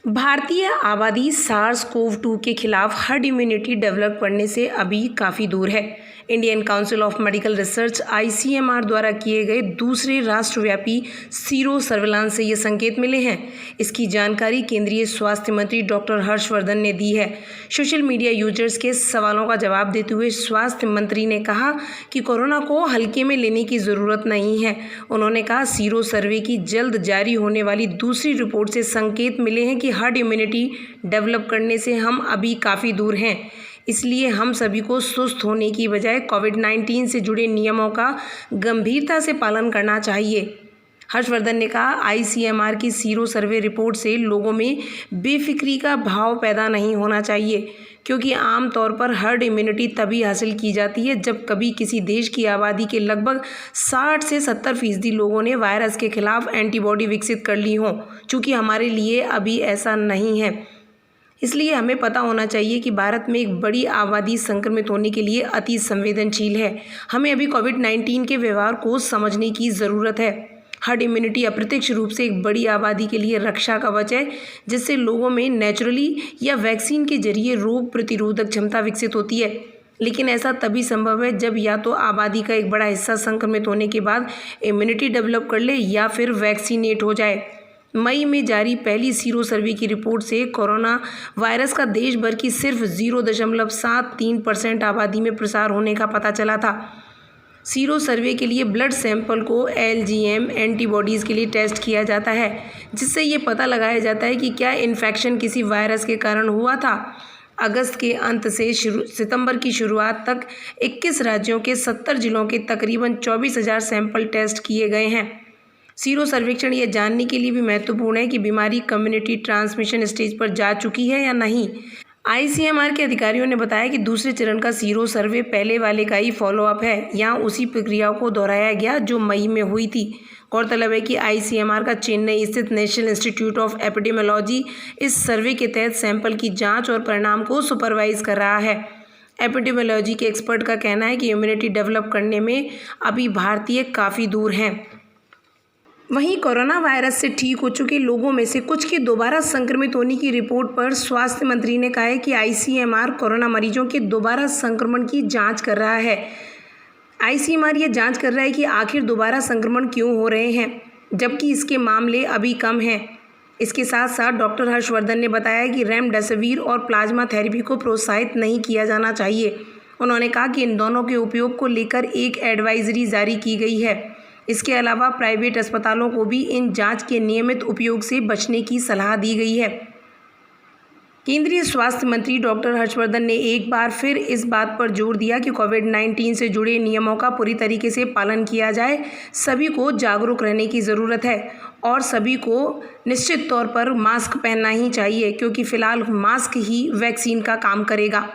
भारतीय आबादी सार्स-कोव-2 के खिलाफ हर्ड इम्यूनिटी डेवलप करने से अभी काफ़ी दूर है। Indian council of medical research (ICMR) द्वारा किए गए दूसरे राष्ट्रव्यापी सीरो सर्विलांस से ये संकेत मिले हैं। इसकी जानकारी केंद्रीय स्वास्थ्य मंत्री डॉक्टर हर्षवर्धन ने दी है। सोशल मीडिया यूजर्स के सवालों का जवाब देते हुए स्वास्थ्य मंत्री ने कहा कि कोरोना को हल्के में लेने की ज़रूरत नहीं है। उन्होंने कहा, सीरो सर्वे की जल्द जारी होने वाली दूसरी रिपोर्ट से संकेत मिले हैं कि हर्ड इम्यूनिटी डेवलप करने से हम अभी काफ़ी दूर हैं। इसलिए हम सभी को सुस्त होने की बजाय कोविड-19 से जुड़े नियमों का गंभीरता से पालन करना चाहिए। हर्षवर्धन ने कहा, ICMR की सीरो सर्वे रिपोर्ट से लोगों में बेफिक्री का भाव पैदा नहीं होना चाहिए, क्योंकि आमतौर पर हर्ड इम्यूनिटी तभी हासिल की जाती है जब कभी किसी देश की आबादी के लगभग 60 से 70% लोगों ने वायरस के खिलाफ एंटीबॉडी विकसित कर ली हो। चूँकि हमारे लिए अभी ऐसा नहीं है, इसलिए हमें पता होना चाहिए कि भारत में एक बड़ी आबादी संक्रमित होने के लिए अति संवेदनशील है। हमें अभी कोविड-19 के व्यवहार को समझने की ज़रूरत है। हर्ड इम्यूनिटी अप्रत्यक्ष रूप से एक बड़ी आबादी के लिए रक्षा कवच है, जिससे लोगों में नेचुरली या वैक्सीन के जरिए रोग प्रतिरोधक क्षमता विकसित होती है। लेकिन ऐसा तभी संभव है जब या तो आबादी का एक बड़ा हिस्सा संक्रमित होने के बाद इम्यूनिटी डेवलप कर ले या फिर वैक्सीनेट हो जाए। मई में जारी पहली सीरो सर्वे की रिपोर्ट से कोरोना वायरस का देश भर की सिर्फ 0.73% आबादी में प्रसार होने का पता चला था। सीरो सर्वे के लिए ब्लड सैंपल को LGM एंटीबॉडीज़ के लिए टेस्ट किया जाता है, जिससे ये पता लगाया जाता है कि क्या इन्फेक्शन किसी वायरस के कारण हुआ था। अगस्त के अंत से सितंबर की शुरुआत तक 21 राज्यों के 70 जिलों के तकरीबन 24,000 सैंपल टेस्ट किए गए हैं। सीरो सर्वेक्षण यह जानने के लिए भी महत्वपूर्ण है कि बीमारी कम्युनिटी ट्रांसमिशन स्टेज पर जा चुकी है या नहीं। ICMR के अधिकारियों ने बताया कि दूसरे चरण का सीरो सर्वे पहले वाले का ही फॉलोअप है। यहाँ उसी प्रक्रियाओं को दोहराया गया जो मई में हुई थी। गौरतलब है कि ICMR का चेन्नई स्थित नेशनल इंस्टीट्यूट ऑफ एपिडेमियोलॉजी इस सर्वे के तहत सैंपल की जाँच और परिणाम को सुपरवाइज कर रहा है। एपिडेमियोलॉजी के एक्सपर्ट का कहना है कि इम्यूनिटी डेवलप करने में अभी भारतीय काफ़ी दूर हैं। वहीं कोरोना वायरस से ठीक हो चुके लोगों में से कुछ के दोबारा संक्रमित होने की रिपोर्ट पर स्वास्थ्य मंत्री ने कहा है कि ICMR कोरोना मरीजों के दोबारा संक्रमण की जांच कर रहा है। ICMR ये जांच कर रहा है कि आखिर दोबारा संक्रमण क्यों हो रहे हैं, जबकि इसके मामले अभी कम हैं। इसके साथ साथ डॉक्टर हर्षवर्धन ने बताया कि रेमडेसिविर और प्लाज्मा थेरेपी को प्रोत्साहित नहीं किया जाना चाहिए। उन्होंने कहा कि इन दोनों के उपयोग को लेकर एक एडवाइजरी जारी की गई है। इसके अलावा प्राइवेट अस्पतालों को भी इन जांच के नियमित उपयोग से बचने की सलाह दी गई है। केंद्रीय स्वास्थ्य मंत्री डॉक्टर हर्षवर्धन ने एक बार फिर इस बात पर जोर दिया कि कोविड-19 से जुड़े नियमों का पूरी तरीके से पालन किया जाए। सभी को जागरूक रहने की ज़रूरत है और सभी को निश्चित तौर पर मास्क पहनना ही चाहिए, क्योंकि फ़िलहाल मास्क ही वैक्सीन का काम करेगा।